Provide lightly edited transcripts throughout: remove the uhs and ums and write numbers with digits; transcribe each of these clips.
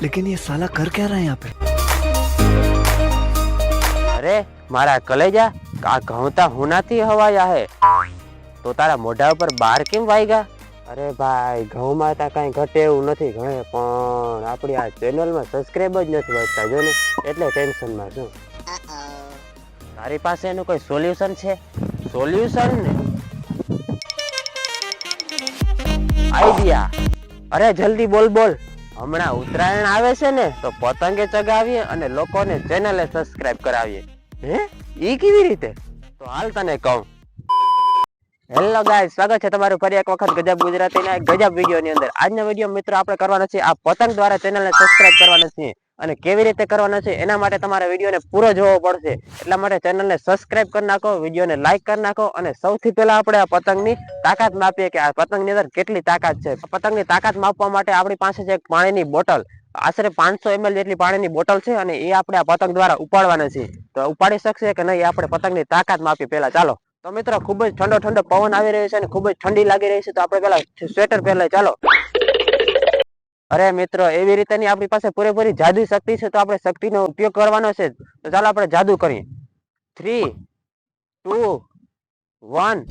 लेकिन ये साला कर क्या रहा है यहाँ पे? અરે મારા કલેજા, આ ઘઉંતા હુનાથી હવાયા હે તો તારા મોઢા ઉપર બાર કેમ વાગ્યા? અરે ભાઈ, ઘઉંમાં તા કઈ ઘટે એવું નથી ઘણે, પણ આપણી આ ચેનલમાં સબસ્ક્રાઇબ જ નથી વધતા જો ને, એટલે ટેન્શનમાં છું. તારી પાસે એનું કોઈ સોલ્યુશન છે? સોલ્યુશન ને આઈડિયા? અરે જલ્દી બોલ બોલ. હમણાં ઉત્તરાયણ આવે છે ને, તો પતંગે ચગાવીએ અને લોકોને ચેનલે સબસ્ક્રાઇબ કરાવીએ. હે, ઈ કેવી રીતે? તો હાલ તને કહું. હેલો ગાઈસ, સ્વાગત છે તમારું ફરી એક વખત ગજબ ગુજરાતીના એક ગજબ વિડીયોની અંદર. આજના વિડીયો મિત્રો આપણે કરવાનો છે આ પતંગ દ્વારા ચેનલને સબસ્ક્રાઇબ કરવાનો છે, અને કેવી રીતે કરવાનો છે એના માટે તમારે વિડીયોને પૂરો જોવો પડશે. એટલા માટે ચેનલને સબસ્ક્રાઇબ કરી નાખો, વિડીયોને લાઈક કરી નાખો, અને સૌથી પહેલા આપણે આ પતંગની તાકાત માપીએ કે આ પતંગની અંદર કેટલી તાકાત છે. પતંગની તાકાત માપવા માટે આપણી પાસે છે એક પાણીની બોટલ. આશરે 500 ml જેટલી પાણીની બોટલ છે, અને એ આપણે આ પતંગ દ્વારા ઉપાડવાના છે. તો ઉપાડી શકશે કે નહીં, આપણે પતંગની તાકાત માપી પહેલા. ચાલો. તો મિત્રો ખૂબ જ ઠંડો ઠંડો પવન આવી રહ્યો છે અને ખૂબ જ ઠંડી લાગી રહી છે, તો આપણે પેલા સ્વેટર પહેરલા. ચાલો. અરે મિત્રો, એવી રીતે ની આપણી પાસે પૂરેપૂરી જાદુ શક્તિ છે, તો આપણે શક્તિનો ઉપયોગ કરવાનો છે. તો ચાલો આપણે જાદુ કરીએ. 3, 2, 1.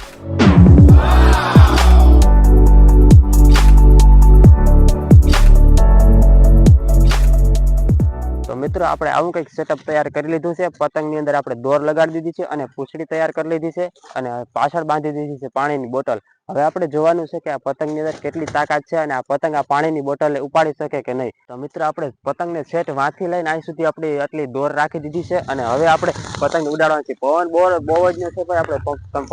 તો મિત્રો આપણે આવું કંઈક સેટઅપ તૈયાર કરી લીધું છે. પતંગની અંદર આપણે દોર લગાડી દીધી છે અને પૂંછડી તૈયાર કરી લીધી છે, અને પાછળ બાંધી દીધી છે પાણીની બોટલ. હવે આપણે જોવાનું છે કે આ પતંગની અંદર કેટલી તાકાત છે, અને આ પતંગ આ પાણીની બોટલે ઉપાડી શકે કે નહીં. તો મિત્રો આપણે પતંગને સેટ વાંથી લઈને અહીં સુધી આપણી આટલી દોર રાખી દીધી છે, અને હવે આપણે પતંગ ઉડાડવાની છે. પવન બહુ જ ન છે ભાઈ, આપણે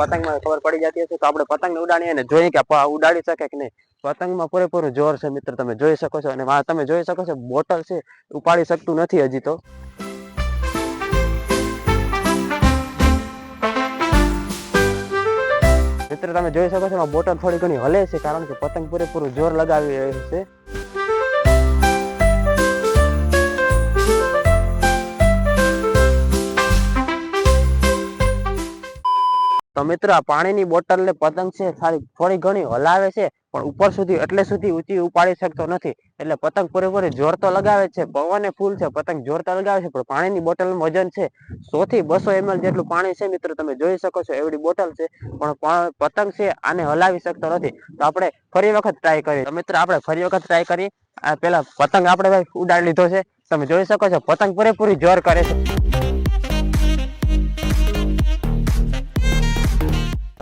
પતંગમાં ખબર પડી જતી હશે, તો આપણે પતંગને ઉડાડીએ અને જોઈએ કે ઉડાડી શકે કે નહીં. પતંગમાં પૂરેપૂરું જોર છે મિત્રો, તમે જોઈ શકો છો. અને તમે જોઈ શકો છો બોટલ છે ઉપાડી શકતું નથી હજી તો. મિત્રો તમે જોઈ શકો છો બોટલ થોડી ઘણી હલે છે, કારણ કે પતંગ પૂરેપૂરું જોર લગાવી રહ્યું છે. તો મિત્રો આ પાણીની બોટલ ને પતંગ છે થોડી ઘણી હલાવે છે, પણ ઉપર સુધી એટલે સુધી ઊંચી ઉપાડી શકતો નથી. એટલે પતંગ પૂરેપૂરી જોર તો લગાવે છે, પવન ફૂલ છે, પતંગ જોર તો લગાવે છે, પણ પાણીની બોટલનું વજન છે 100 થી 200 ml જેટલું પાણી છે મિત્રો, તમે જોઈ શકો છો. એવડી બોટલ છે, પણ પતંગ છે આને હલાવી શકતો નથી. તો આપણે ફરી વખત ટ્રાય કરીએ. તો મિત્રો આપણે ફરી વખત ટ્રાય કરીએ. આ પેલા પતંગ આપણે ભાઈ ઉડાડી લીધો છે, તમે જોઈ શકો છો. પતંગ પૂરેપૂરી જોર કરે છે,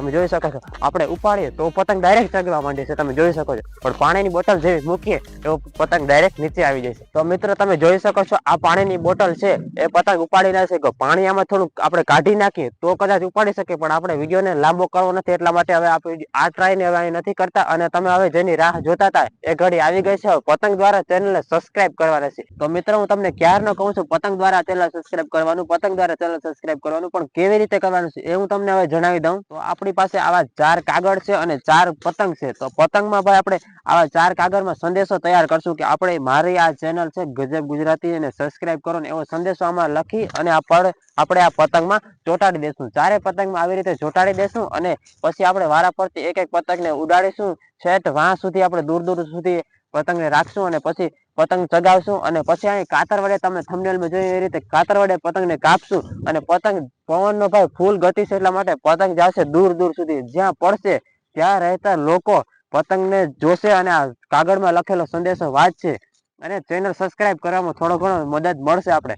તમે જોઈ શકો છો. આપણે ઉપાડીએ તો પતંગ ડાયરેક્ટ ચગવા માંડે છે, તમે જોઈ શકો છો. પણ પાણીની બોટલ જેવી મૂકીએ તો પતંગ ડાયરેક્ટ નીચે આવી જાય છે. તો મિત્રો તમે જોઈ શકો છો આ પાણીની બોટલ છે એ પતંગ ઉપાડી ના શકે. પાણી આમાં થોડુંક આપણે કાઢી નાખીએ તો કદાચ ઉપાડી શકે, પણ આપણે વિડીયોને લાંબો કરવો નથી, એટલા માટે હવે આપણે આ ટ્રાયને હવે નથી કરતા. અને તમે હવે જેની રાહ જોતા હતા એ ઘડી આવી ગઈ છે. પતંગ દ્વારા ચેનલને સબસ્ક્રાઇબ કરવાના છે. તો મિત્રો હું તમને ક્યારનો કહું છું પતંગ દ્વારા ચેનલ સબસ્ક્રાઇબ કરવાનું, પતંગ દ્વારા ચેનલ સબસ્ક્રાઇબ કરવાનું, પણ કેવી રીતે કરવાનું છે એ હું તમને હવે જણાવી દઉં. તો આપણી પાસે આવા 4 કાગળ છે અને 4 પતંગ છે. તો પતંગમાં ભાઈ આપણે આવા 4 કાગળમાં સંદેશો તૈયાર કરશું કે આપણે મારી આ ચેનલ છે ગજબ ગુજરાતી અને સબસ્ક્રાઇબ કરો ને એવો સંદેશો આમાં લખી અને આપણે આ પતંગમાં ચોંટાડી દેશું. 4 પતંગમાં આવી રીતે ચોંટાડી દેશું, અને પછી આપણે વારા પરથી એક એક પતંગને ઉડાડીશું. છેટ વાં સુધી આપણે દૂર દૂર સુધી પતંગને રાખશું, અને પછી પતંગ ચગાવશું, અને પછી અહીં કાતર વડે તમે થંબનેલમાં જોઈ એ રીતે કાતર વડે પતંગને કાપશું. અને પતંગ પવનનો ભાઈ ફૂલ ગતિ છે, એટલા માટે પતંગ જશે દૂર દૂર સુધી. જ્યાં પડશે ત્યાં રહેતા લોકો પતંગને જોશે અને આ કાગળમાં લખેલો સંદેશો વાંચશે, અને ચેનલ સબસ્ક્રાઇબ કરવામાં થોડો ઘણો મદદ મળશે. આપણે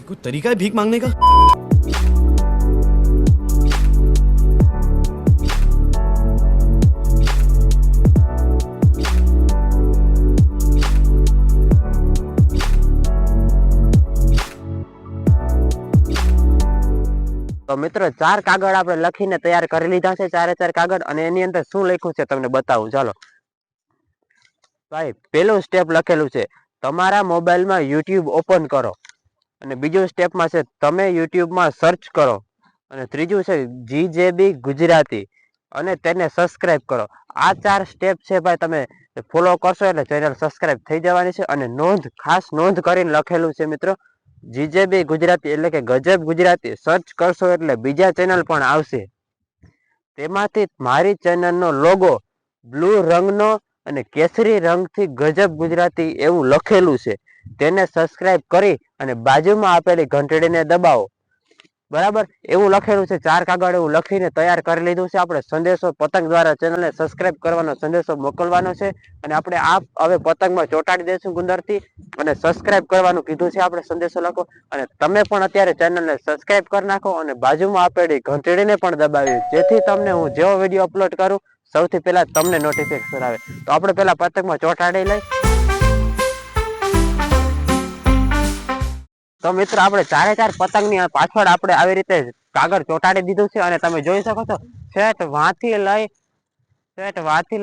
कोई तरीका है भीख मांगने का? તો મિત્રો 4 કાગળ આપણે લખીને તૈયાર કરી લીધા છે, 4 કાગળ. અને એની અંદર શું લખ્યું છે તમને બતાવું. ચાલો ભાઈ, પેલું સ્ટેપ લખેલું છે તમારા મોબાઈલમાં YouTube ઓપન કરો, અને બીજું સ્ટેપમાં છે તમે યુટ્યુબમાં સર્ચ કરો, અને ત્રીજું છે GJB ગુજરાતી, અને તેને સબસ્ક્રાઇબ કરો. આ 4 સ્ટેપ છે ભાઈ, તમે ફોલો કરશો એટલે ચેનલ સબસ્ક્રાઇબ થઈ જવાની છે. અને ખાસ નોંધ કરીને લખેલું છે મિત્રો, GJB ગુજરાતી એટલે કે ગજબ ગુજરાતી સર્ચ કરશો એટલે બીજા ચેનલ પણ આવશે. તેમાંથી મારી ચેનલનો લોગો બ્લુ રંગનો અને કેસરી રંગથી ગજબ ગુજરાતી એવું લખેલું છે. તેને સબસ્ક્રાઇબ કરી અને બાજુમાં આપેલી ઘંટડીને દબાવો. બરાબર, એવું લખેલું છે. 4 કાગળ એવું લખીને તૈયાર કરી લીધું છે. આપણે સંદેશો પતંગ દ્વારા ચેનલને સબસ્ક્રાઇબ કરવાનો સંદેશો મોકલવાનો છે અને આપણે આ હવે પતંગમાં ચોંટાડી દઈશું ગુંદરથી અને સબસ્ક્રાઇબ કરવાનું કીધું છે. આપણે સંદેશો લખો અને તમે પણ અત્યારે ચેનલને સબસ્ક્રાઇબ કરી નાખો અને બાજુમાં આપેલી ઘંટડીને પણ દબાવી, જેથી તમને હું જેવો વિડીયો અપલોડ કરું સૌથી પહેલા તમને નોટિફિકેશન આવે. તો આપણે પહેલા પતંગમાં ચોંટાડી લઈ. તો મિત્રો આપણે 4 પતંગની પાછળ આપણે આવી રીતે કાગળ ચોંટાડી દીધું છે અને તમે જોઈ શકો છો સેટ વાંથી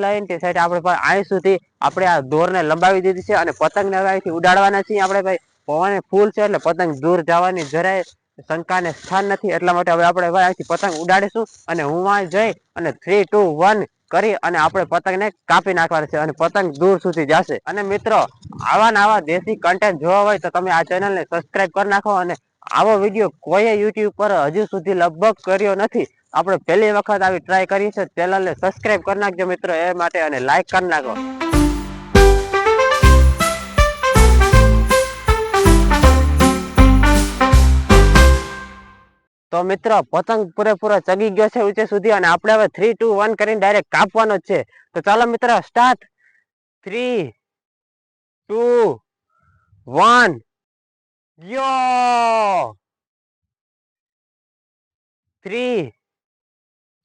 લઈને તે સેટ આપણે અહીં સુધી આપણે આ દોરને લંબાવી દીધી છે અને પતંગને હવે અહીંથી ઉડાડવાના છીએ આપણે. ભાઈ પવન ફૂલ છે એટલે પતંગ દૂર જવાની જરાય શંકાને સ્થાન નથી, એટલા માટે હવે આપણે અહીંથી પતંગ ઉડાડીશું અને હું વાં જઈ અને 3, 2, 1 કરી અને આપણે પતંગને કાપી નાખવાના છે અને પતંગ દૂર સુધી જશે. અને મિત્રો આવા દેશી કન્ટેન્ટ જોવા હોય તો તમે આ ચેનલને સબસ્ક્રાઇબ કરી નાખો અને આવો વિડીયો કોઈએ યુટ્યુબ પર હજુ સુધી લગભગ કર્યો નથી. આપણે પહેલી વખત આવી ટ્રાય કરી છે. ચેનલને સબસ્ક્રાઇબ કરી નાખજો મિત્રો એ માટે અને લાઈક કરી નાખો. તો મિત્રો પતંગ પૂરેપૂરો ચગી ગયો છે ઊંચે સુધી અને આપણે હવે 3, 2, 1 કરીને ડાયરેક્ટ કાપવાનો જ છે. તો ચાલો મિત્રો સ્ટાર્ટ. 3, 2, 1 ગયો. 3,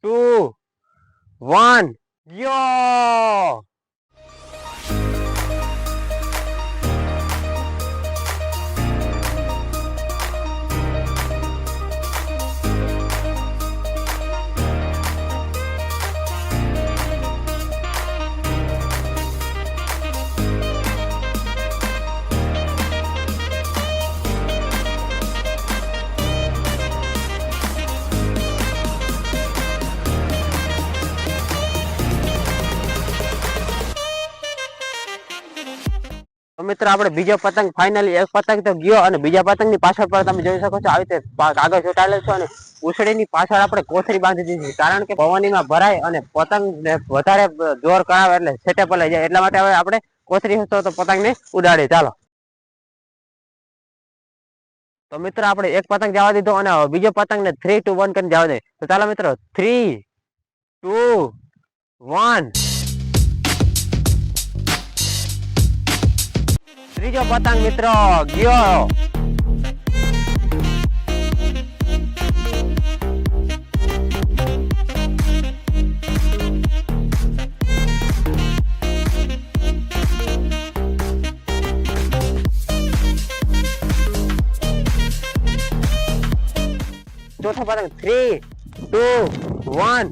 2, 1 ગયો. મિત્રો આપણે બીજો પતંગ ફાઇનલી એક પતંગ તો ગયો અને બીજા પતંગની પાછળ પર તમે જોઈ શકો છો આવી રીતે કાગળ ચોંટાડેલ છે અને ઉછળીની પાછળ આપણે કોથળી બાંધી દીધી, કારણ કે પવનીમાં ભરાય અને પતંગ વધારે જોર કરાવે એટલે છેટે પલાઈ જાય, એટલા માટે હવે આપણે કોથળી હશે તો પતંગને ઉડાડી. ચાલો તો મિત્રો આપણે એક પતંગ જવા દીધો અને બીજો પતંગને 3, 2, 1 કરીને જવા દે. તો ચાલો મિત્રો 3, 2, 1 ત્રીજો પતંગ મિત્રો ગયો. ચોથો પતંગ 3, 2, 1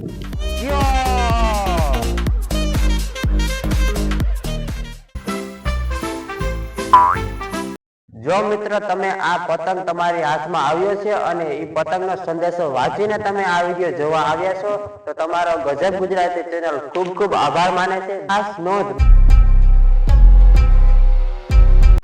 ગયો. જો મિત્રો તમે આ પતંગ તમારી હાથમાં આવ્યો છે અને એ પતંગનો સંદેશો વાંચીને તમે આ વિડીયો જોવા આવ્યા છો તો તમારો ગજબ ગુજરાતી ચેનલ ખૂબ ખૂબ આભાર માને છે. ખાસ નોંધ,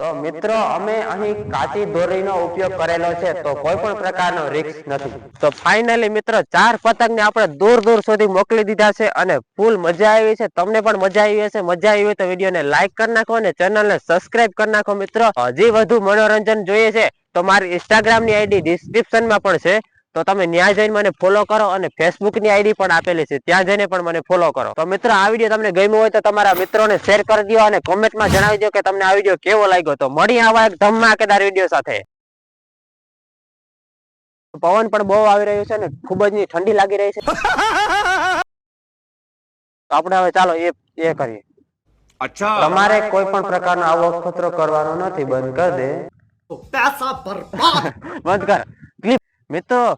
તો મિત્રો અમે અહીં કાચી દોરીનો ઉપયોગ કરેલો છે તો કોઈ પણ પ્રકારનો રિસ્ક નથી. તો ફાઇનલી મિત્રો 4 પતંગને આપણે દૂર દૂર સુધી મોકલી દીધા છે અને ફૂલ મજા આવી છે. તમને પણ મજા આવી હશે. મજા આવી હોય તો વિડીયોને લાઈક કરી નાખો અને ચેનલને સબસ્ક્રાઇબ કરી નાખો. મિત્રો હજી વધુ મનોરંજન જોઈએ છે તો મારી ઇન્સ્ટાગ્રામની આઈડી ડિસ્ક્રિપ્શનમાં પણ છે, તો તમે ત્યાં જઈને મને ફોલો કરો અને ફેસબુકની આઈડી પણ આપેલી છે, ત્યાં જઈને પણ મને ફોલો કરો. તો મિત્રો આ વિડીયો તમને ગમ્યો હોય તો તમારા મિત્રોને શેર કરી દો અને કોમેન્ટમાં જણાવી દો કે તમને આ વિડીયો કેવો લાગ્યો. તો મળીએ આવા એક ધમાકેદાર વિડીયો સાથે. પવન પણ બહુ આવી રહ્યું છે ને ખૂબ જ ઠંડી લાગી રહી છે. તો આપણે હવે ચાલો એ કરીએ. अच्छा તમારે કોઈ પણ પ્રકારનો આવો ખતરો કરવાનો નથી. બંધ કરી દે. पैसा बर्बाद બંધ કર. મિત્રો